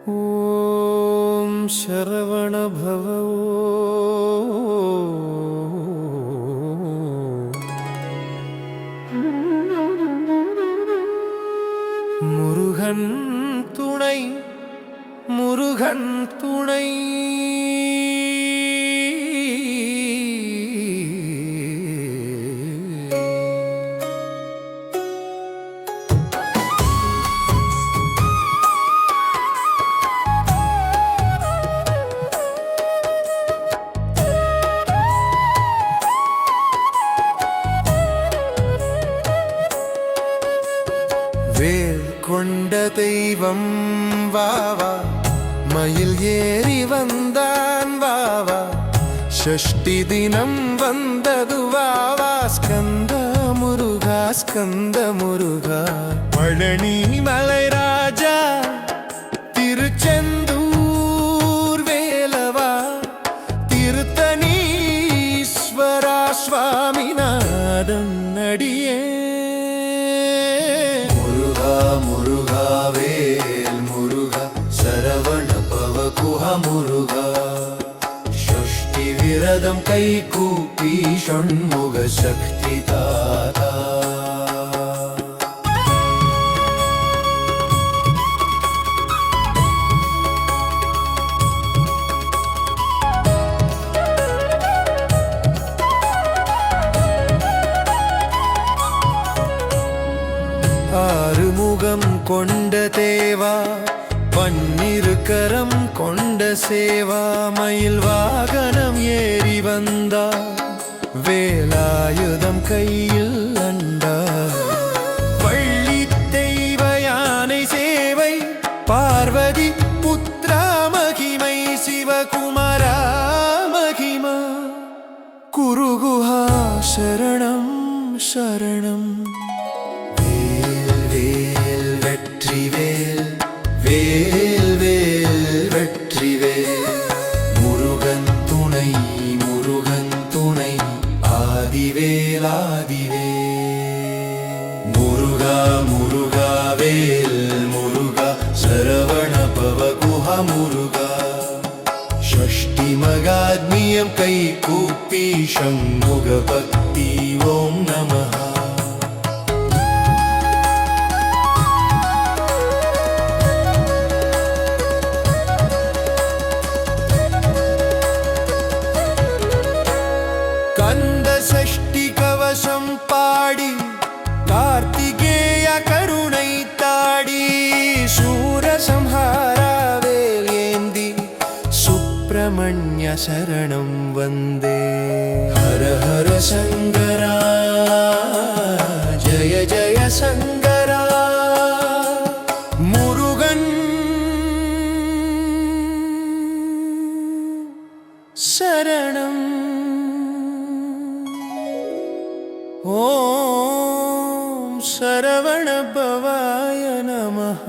ஓம் சரவண பவ. முருகன் துணை, முருகன் துணை. வேல் கொண்ட தெய்வம் வாவா, மயில் ஏறி வந்தான் வாவா, ஷஷ்டி தினம் வந்தது வாவா, ஸ்கந்த முருகா ஸ்கந்த முருகா. பழனி மலை ராஜா திருச்செந்தூர் வேலவா, திருத்தணீஸ்வரா சுவாமிநாதன் அடியே. முருகா வேல் முருகா, சரவண பவ குஹ முருகா, ஷஷ்டி விரதம் கை கூப்பி ஷண்முக சக்தி தாதா. ஆறுமுகம் கொண்ட தேவா, பன்னிரு கரம் கொண்ட சேவா, மயில் வாகனம் ஏறி வந்தா, வேலாயுதம் கையில் அண்டா. வள்ளி தெய்வ யானை சேவை, பார்வதி புத்ரா மகிமை, சிவகுமாரா மகிமா. குருகுஹா சரணம் சரணம். வெற்றிவேல் வேல் வேல் வெற்றிவேல், முருகன் துணை முருகன் துணை, ஆதிவேல் ஆதிவேல். முருகா முருகா வேல் முருகா, சரவண பவ குஹ முருகா, ஷஷ்டி மகாத்மியம் கை கூப்பி ஷண்முக பக்தி. ஓம் நமஹ. கந்த சஷ்டி கவசம் பாடி, கார்த்திகேய கருணை தாடி, சூரசம்ஹாரா வேல் ஏந்தி, சுப்பிரமணிய சரணம் வந்தே. ஹர ஹர சங்கரா, ஜய ஜய சங்கரா. முருகன் சரணம். ஓம் சரவண பவாய நமஹ.